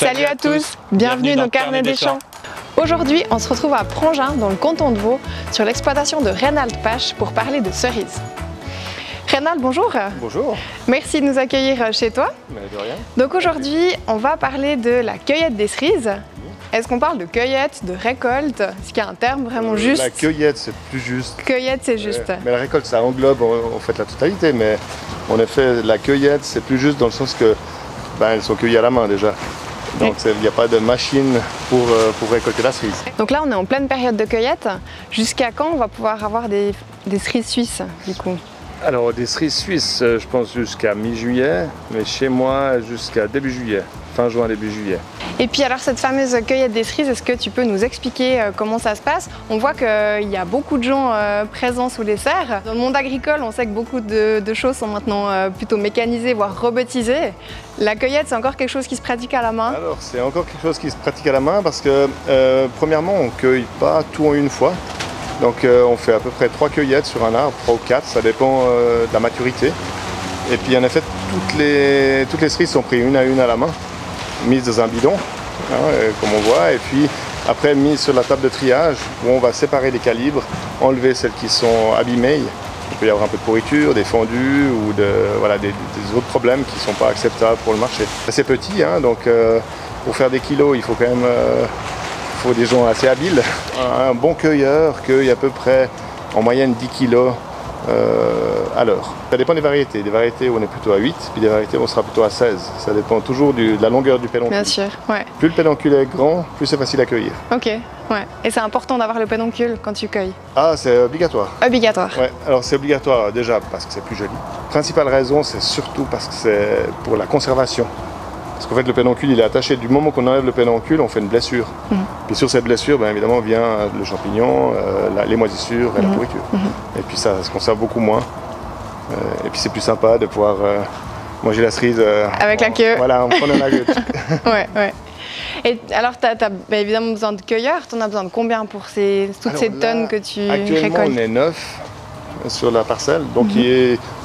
Salut à tous, bienvenue dans Carnet des Champs. Aujourd'hui, on se retrouve à Prangin, dans le canton de Vaud, sur l'exploitation de Reynald Pache pour parler de cerises. Reynald, bonjour. Bonjour. Merci de nous accueillir chez toi. Mais de rien. Donc aujourd'hui, on va parler de la cueillette des cerises. Est-ce qu'on parle de cueillette, de récolte? Est-ce qu'il y a un terme vraiment juste? La cueillette, c'est plus juste. Cueillette, c'est juste. Mais la récolte, ça englobe en fait la totalité. Mais en effet, la cueillette, c'est plus juste dans le sens que elles sont cueillies à la main déjà. Donc il n'y a pas de machine pour récolter la cerise. Donc là, on est en pleine période de cueillette. Jusqu'à quand on va pouvoir avoir des cerises suisses du coup? Alors des cerises suisses, je pense jusqu'à mi-juillet, mais chez moi jusqu'à début juillet, fin juin, début juillet. Et puis alors cette fameuse cueillette des cerises, est-ce que tu peux nous expliquer comment ça se passe? On voit qu'il y a beaucoup de gens présents sous les serres. Dans le monde agricole, on sait que beaucoup de choses sont maintenant plutôt mécanisées, voire robotisées. La cueillette, c'est encore quelque chose qui se pratique à la main? Alors c'est encore quelque chose qui se pratique à la main parce que premièrement, on ne cueille pas tout en une fois. Donc on fait à peu près 3 cueillettes sur un arbre, 3 ou 4, ça dépend de la maturité. Et puis en effet, toutes les cerises sont prises une à la main, mises dans un bidon, comme on voit, et puis après mises sur la table de triage où on va séparer les calibres, enlever celles qui sont abîmées. Il peut y avoir un peu de pourriture, des fendus ou des autres problèmes qui ne sont pas acceptables pour le marché. C'est petit, donc pour faire des kilos, il faut quand même faut des gens assez habiles. Un bon cueilleur cueille à peu près en moyenne 10 kilos à l'heure. Ça dépend des variétés. Des variétés où on est plutôt à 8, puis des variétés où on sera plutôt à 16. Ça dépend toujours de la longueur du pédoncule. Bien sûr, ouais. Plus le pédoncule est grand, plus c'est facile à cueillir. Ok, ouais. Et c'est important d'avoir le pédoncule quand tu cueilles? Ah, c'est obligatoire. Obligatoire. Ouais, alors c'est obligatoire déjà parce que c'est plus joli. Principale raison, c'est surtout parce que c'est pour la conservation. Parce qu'en fait, le pédoncule, il est attaché. Du moment qu'on enlève le pédoncule, on fait une blessure. Puis sur cette blessure, évidemment, vient le champignon, les moisissures et la pourriture. Et puis ça se conserve beaucoup moins. Et puis c'est plus sympa de pouvoir manger la cerise avec la queue. Voilà, en prenant la queue. Ouais. Et alors, tu as évidemment besoin de cueilleurs. Tu en as besoin de combien pour toutes ces tonnes que tu actuellement, récoltes? On est 9 sur la parcelle, donc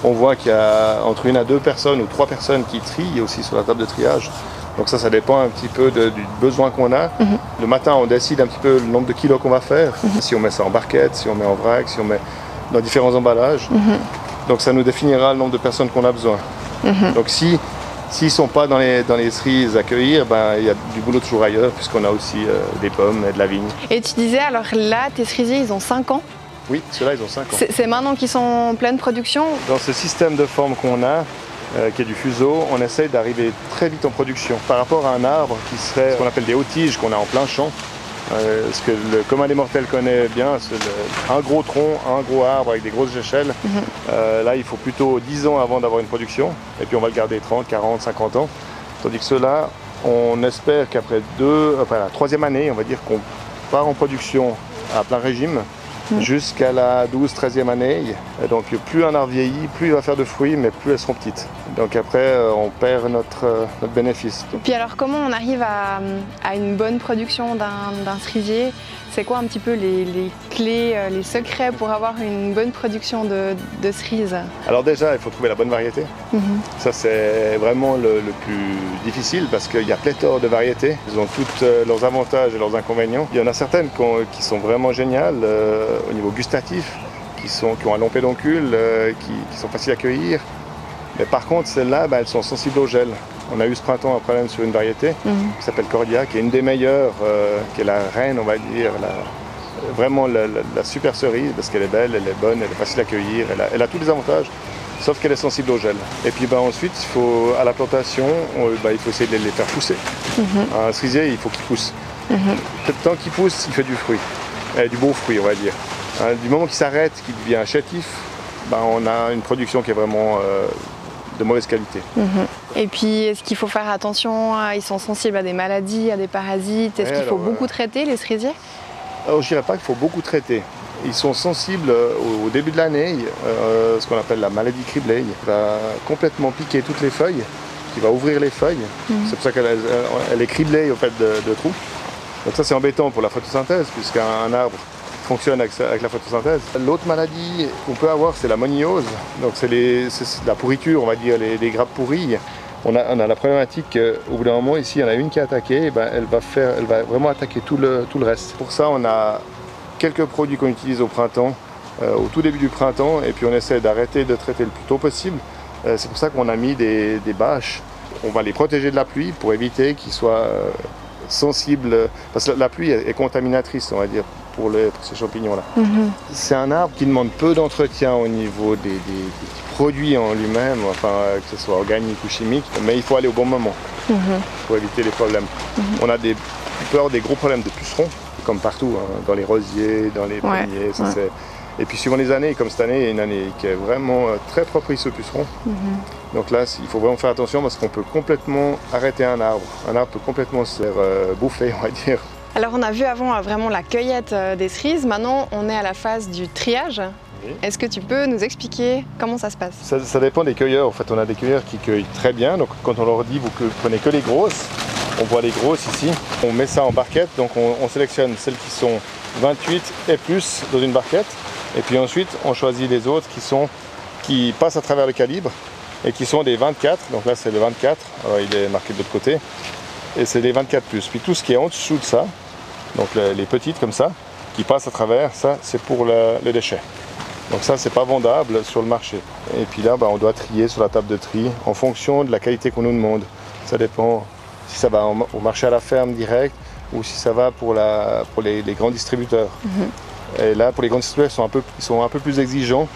on voit qu'il y a entre 1 à 2 personnes ou 3 personnes qui trient aussi sur la table de triage. Donc ça dépend un petit peu du besoin qu'on a. Le matin, on décide un petit peu le nombre de kilos qu'on va faire, si on met ça en barquette, si on met en vrac, si on met dans différents emballages. Donc ça nous définira le nombre de personnes qu'on a besoin. Donc s'ils ne sont pas dans les cerises à cueillir, il y a du boulot toujours ailleurs, puisqu'on a aussi des pommes et de la vigne. Et tu disais, alors là, tes cerisiers, ils ont 5 ans? Oui, ceux-là, ils ont 5 ans. C'est maintenant qu'ils sont en pleine production? Dans ce système de forme qu'on a, qui est du fuseau, on essaye d'arriver très vite en production. Par rapport à un arbre qui serait ce qu'on appelle des hauts tiges, qu'on a en plein champ, ce que le commun des mortels connaît bien, c'est un gros tronc, un gros arbre avec des grosses échelles. Là, il faut plutôt 10 ans avant d'avoir une production, et puis on va le garder 30, 40, 50 ans. Tandis que ceux-là, on espère qu'après la 3e année, on va dire qu'on part en production à plein régime, jusqu'à la 12-13e année. Et donc plus un arbre vieillit, plus il va faire de fruits, mais plus elles seront petites. Donc après, on perd notre bénéfice. Et puis alors, comment on arrive à une bonne production d'un cerisier? C'est quoi un petit peu les clés, les secrets pour avoir une bonne production de cerises? Alors déjà, il faut trouver la bonne variété. Ça, c'est vraiment le plus difficile parce qu'il y a pléthore de variétés. Ils ont tous leurs avantages et leurs inconvénients. Il y en a certaines qui sont vraiment géniales au niveau gustatif, qui ont un long pédoncule, qui sont faciles à cueillir. Mais par contre, celles-là, elles sont sensibles au gel. On a eu ce printemps un problème sur une variété qui s'appelle Cordia, qui est une des meilleures, qui est la reine, on va dire, vraiment la super cerise, parce qu'elle est belle, elle est bonne, elle est facile à cueillir, elle a tous les avantages, sauf qu'elle est sensible au gel. Et puis ensuite, à la plantation, il faut essayer de les faire pousser. Un cerisier, il faut qu'il pousse. Tant qu'il pousse, il fait du fruit, du beau fruit, on va dire. Du moment qu'il s'arrête, qu'il devient chétif, on a une production qui est vraiment de mauvaise qualité. Et puis, est-ce qu'il faut faire attention? Ils sont sensibles à des maladies, à des parasites. Est-ce qu'il faut beaucoup traiter les cerisiers? Alors, je dirais pas qu'il faut beaucoup traiter. Ils sont sensibles au début de l'année, ce qu'on appelle la maladie criblée. Il va complètement piquer toutes les feuilles, il va ouvrir les feuilles. C'est pour ça qu'elle est criblée au fait de trous. Donc ça, c'est embêtant pour la photosynthèse, puisqu'un arbre fonctionne avec la photosynthèse. L'autre maladie qu'on peut avoir, c'est la monniose. Donc c'est la pourriture, on va dire, les grappes pourries. On a la problématique qu'au bout d'un moment, ici, il y en a une qui est attaquée, et ben, elle va vraiment attaquer tout le reste. Pour ça, on a quelques produits qu'on utilise au printemps, au tout début du printemps, et puis on essaie d'arrêter de traiter le plus tôt possible. C'est pour ça qu'on a mis des bâches. On va les protéger de la pluie pour éviter qu'ils soient sensibles, parce que la pluie est contaminatrice, on va dire, pour ces champignons-là. C'est un arbre qui demande peu d'entretien au niveau des produits en lui-même, enfin, que ce soit organique ou chimique, mais il faut aller au bon moment pour éviter les problèmes. On a peur des gros problèmes de pucerons, comme partout, hein, dans les rosiers, dans les pommiers. Et puis suivant les années, comme cette année, il y a une année qui est vraiment très propice aux pucerons. Donc là, il faut vraiment faire attention parce qu'on peut complètement arrêter un arbre. Un arbre peut complètement se faire bouffer, on va dire. Alors on a vu avant vraiment la cueillette des cerises, maintenant on est à la phase du triage. Oui. Est-ce que tu peux nous expliquer comment ça se passe? Ça dépend des cueilleurs. En fait, on a des cueilleurs qui cueillent très bien. Donc quand on leur dit vous prenez que les grosses, on voit les grosses ici. On met ça en barquette, donc on sélectionne celles qui sont 28 et plus dans une barquette. Et puis ensuite, on choisit les autres qui passent à travers le calibre et qui sont des 24. Donc là, c'est le 24. Alors, il est marqué de l'autre côté. Et c'est les 24 plus. Puis tout ce qui est en dessous de ça, donc les petites comme ça, qui passent à travers, ça, c'est pour le déchet. Donc ça, c'est pas vendable sur le marché. Et puis là, on doit trier sur la table de tri en fonction de la qualité qu'on nous demande. Ça dépend si ça va au marché à la ferme direct ou si ça va pour les grands distributeurs. Et là, pour les grands distributeurs, ils sont un peu plus exigeants.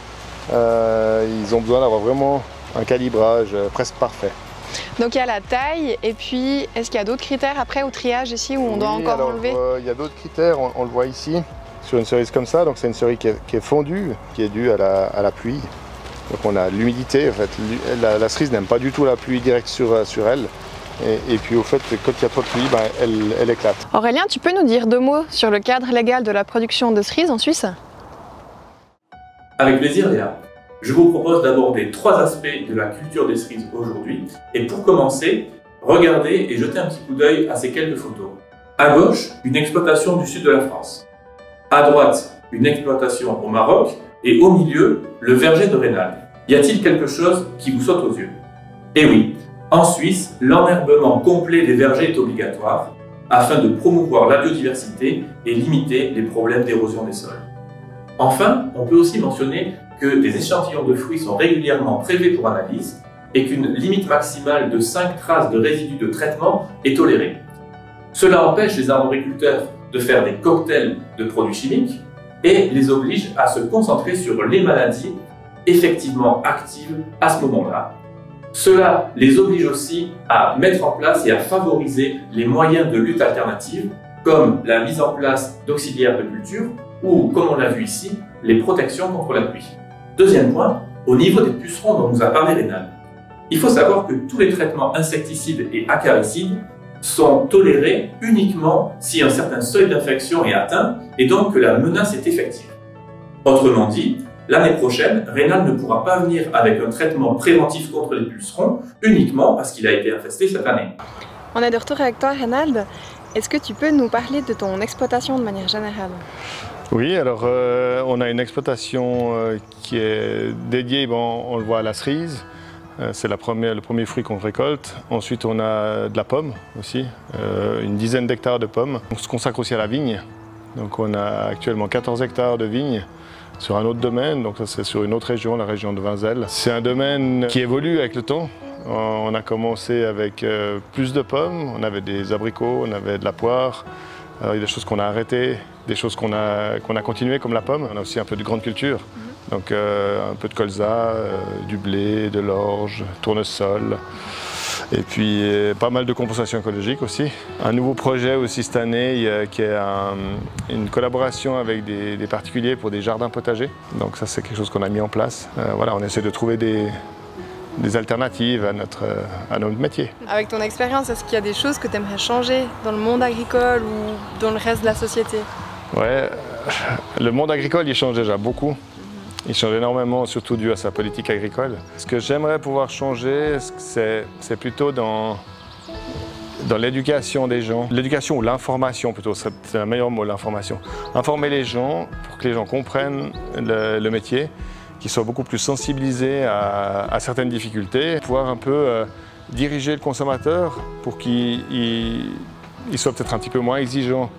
Ils ont besoin d'avoir vraiment un calibrage presque parfait. Donc il y a la taille, et puis est-ce qu'il y a d'autres critères après au triage ici où on doit encore enlever? Il y a d'autres critères, on le voit ici, sur une cerise comme ça. Donc c'est une cerise qui est fondue, qui est due à la pluie. Donc on a l'humidité, en fait. La cerise n'aime pas du tout la pluie directe sur elle. Et puis au fait, quand il y a trop de pluie, elle éclate. Aurélien, tu peux nous dire 2 mots sur le cadre légal de la production de cerises en Suisse? Avec plaisir, Léa. Je vous propose d'aborder 3 aspects de la culture des cerises aujourd'hui. Et pour commencer, regardez et jetez un petit coup d'œil à ces quelques photos. À gauche, une exploitation du sud de la France. À droite, une exploitation au Maroc. Et au milieu, le verger de Rhénal. Y a-t-il quelque chose qui vous saute aux yeux? Eh oui, en Suisse, l'enherbement complet des vergers est obligatoire afin de promouvoir la biodiversité et limiter les problèmes d'érosion des sols. Enfin, on peut aussi mentionner que des échantillons de fruits sont régulièrement prélevés pour analyse et qu'une limite maximale de 5 traces de résidus de traitement est tolérée. Cela empêche les arboriculteurs de faire des cocktails de produits chimiques et les oblige à se concentrer sur les maladies effectivement actives à ce moment-là. Cela les oblige aussi à mettre en place et à favoriser les moyens de lutte alternative comme la mise en place d'auxiliaires de culture ou, comme on l'a vu ici, les protections contre la pluie. Deuxième point, au niveau des pucerons dont nous a parlé Rhénal. Il faut savoir que tous les traitements insecticides et acaricides sont tolérés uniquement si un certain seuil d'infection est atteint et donc que la menace est effective. Autrement dit, l'année prochaine, Rhénal ne pourra pas venir avec un traitement préventif contre les pucerons uniquement parce qu'il a été infesté cette année. On est de retour avec toi, Reynald. Est-ce que tu peux nous parler de ton exploitation de manière générale? Oui, alors on a une exploitation qui est dédiée, on le voit, à la cerise. C'est le premier fruit qu'on récolte. Ensuite, on a de la pomme aussi, une dizaine d'hectares de pommes. On se consacre aussi à la vigne. Donc on a actuellement 14 hectares de vignes sur un autre domaine. Donc ça, c'est sur une autre région, la région de Vinzelles. C'est un domaine qui évolue avec le temps. On a commencé avec plus de pommes, on avait des abricots, on avait de la poire. Alors, il y a des choses qu'on a arrêtées, des choses qu'on a continuées comme la pomme. On a aussi un peu de grande culture, donc un peu de colza, du blé, de l'orge, tournesol. Et puis pas mal de compensation écologique aussi. Un nouveau projet aussi cette année qui est une collaboration avec des particuliers pour des jardins potagers. Donc ça, c'est quelque chose qu'on a mis en place. Voilà, on essaie de trouver des alternatives à notre métier. Avec ton expérience, est-ce qu'il y a des choses que tu aimerais changer dans le monde agricole ou dans le reste de la société? Ouais, le monde agricole, il change déjà beaucoup. Il change énormément, surtout dû à sa politique agricole. Ce que j'aimerais pouvoir changer, c'est plutôt dans l'éducation des gens. L'éducation ou l'information plutôt, c'est un meilleur mot, l'information. Informer les gens pour que les gens comprennent le métier, qu'ils soient beaucoup plus sensibilisés à certaines difficultés, pouvoir un peu diriger le consommateur pour qu'il soit peut-être un petit peu moins exigeant.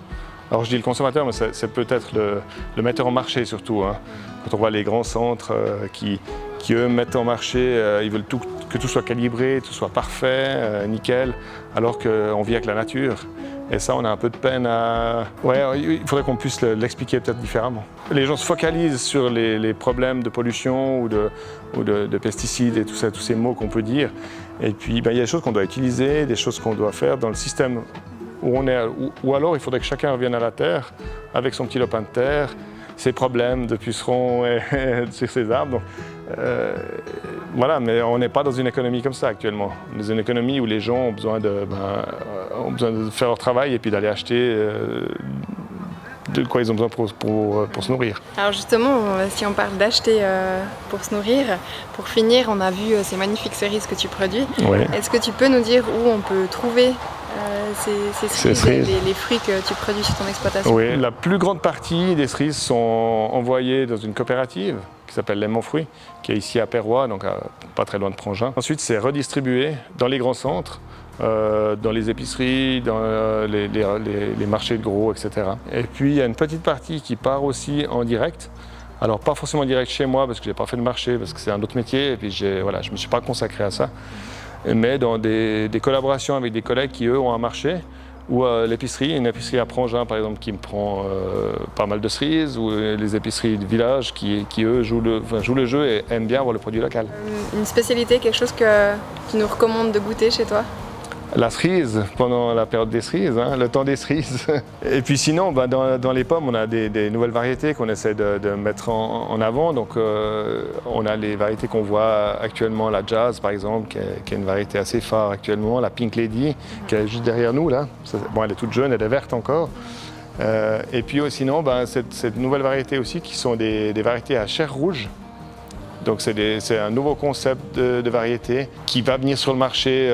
Alors je dis le consommateur, mais c'est peut-être le metteur en marché surtout. Hein. Quand on voit les grands centres qui eux mettent en marché, ils veulent que tout soit calibré, tout soit parfait, nickel, alors qu'on vit avec la nature. Et ça, on a un peu de peine à... Ouais, il faudrait qu'on puisse l'expliquer peut-être différemment. Les gens se focalisent sur les problèmes de pollution ou de pesticides et tout ça, tous ces mots qu'on peut dire. Et puis, il y a des choses qu'on doit utiliser, des choses qu'on doit faire dans le système où on est. Ou alors, il faudrait que chacun revienne à la terre avec son petit lopin de terre, ses problèmes de pucerons sur ses arbres. Donc, voilà, mais on n'est pas dans une économie comme ça actuellement. Dans une économie où les gens ont besoin de faire leur travail et puis d'aller acheter de quoi ils ont besoin pour se nourrir. Alors justement, si on parle d'acheter pour se nourrir, pour finir, on a vu ces magnifiques cerises que tu produis. Ouais. Est-ce que tu peux nous dire où on peut trouver ces cerises, les fruits que tu produis sur ton exploitation? Oui, la plus grande partie des cerises sont envoyées dans une coopérative qui s'appelle Les Monts Fruits, qui est ici à Perrois, donc pas très loin de Prangin. Ensuite, c'est redistribué dans les grands centres, dans les épiceries, dans les marchés de gros, etc. Et puis, il y a une petite partie qui part aussi en direct. Alors, pas forcément direct chez moi, parce que je n'ai pas fait le marché, parce que c'est un autre métier, et puis je ne me suis pas consacré à ça. Mais dans des collaborations avec des collègues qui, eux, ont un marché, ou l'épicerie, une épicerie à Prangin par exemple qui me prend pas mal de cerises, ou les épiceries de village qui eux jouent le jeu et aiment bien avoir le produit local. Une spécialité, quelque chose que tu nous recommandes de goûter chez toi? La cerise, pendant la période des cerises, hein, le temps des cerises. Et puis sinon, dans les pommes, on a des nouvelles variétés qu'on essaie de mettre en avant. Donc on a les variétés qu'on voit actuellement, la Jazz par exemple, qui est une variété assez phare actuellement, la Pink Lady, qui est juste derrière nous là. Bon, elle est toute jeune, elle est verte encore. Et puis sinon, cette nouvelle variété aussi, qui sont des variétés à chair rouge. Donc c'est un nouveau concept de variété qui va venir sur le marché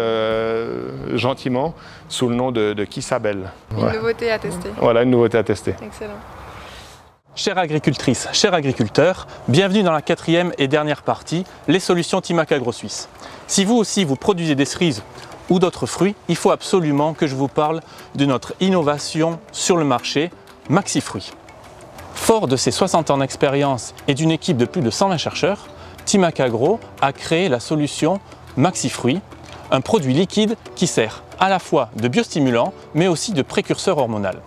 gentiment sous le nom de Kissabel. Une nouveauté à tester. Voilà, une nouveauté à tester. Excellent. Chères agricultrices, chers agriculteurs, bienvenue dans la 4e et dernière partie, les solutions Timac Agro-Suisse. Si vous aussi vous produisez des cerises ou d'autres fruits, il faut absolument que je vous parle de notre innovation sur le marché, Maxifruits. Fort de ses 60 ans d'expérience et d'une équipe de plus de 120 chercheurs, Timac Agro a créé la solution Maxifruits, un produit liquide qui sert à la fois de biostimulant mais aussi de précurseur hormonal.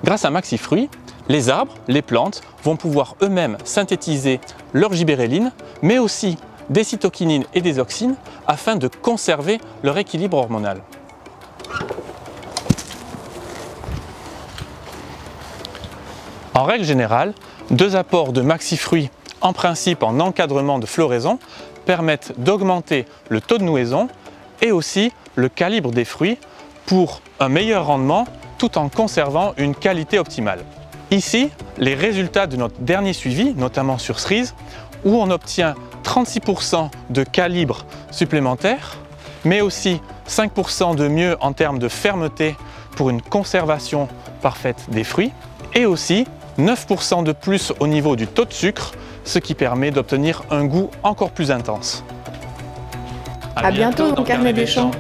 Grâce à Maxifruits, les arbres, les plantes vont pouvoir eux-mêmes synthétiser leur gibéréline mais aussi des cytokinines et des auxines afin de conserver leur équilibre hormonal. En règle générale, 2 apports de Maxifruits, en principe en encadrement de floraison, permettent d'augmenter le taux de nouaison et aussi le calibre des fruits pour un meilleur rendement tout en conservant une qualité optimale. Ici, les résultats de notre dernier suivi, notamment sur cerises, où on obtient 36% de calibre supplémentaire, mais aussi 5% de mieux en termes de fermeté pour une conservation parfaite des fruits, et aussi 9% de plus au niveau du taux de sucre, ce qui permet d'obtenir un goût encore plus intense. À bientôt dans Carnet des Champs.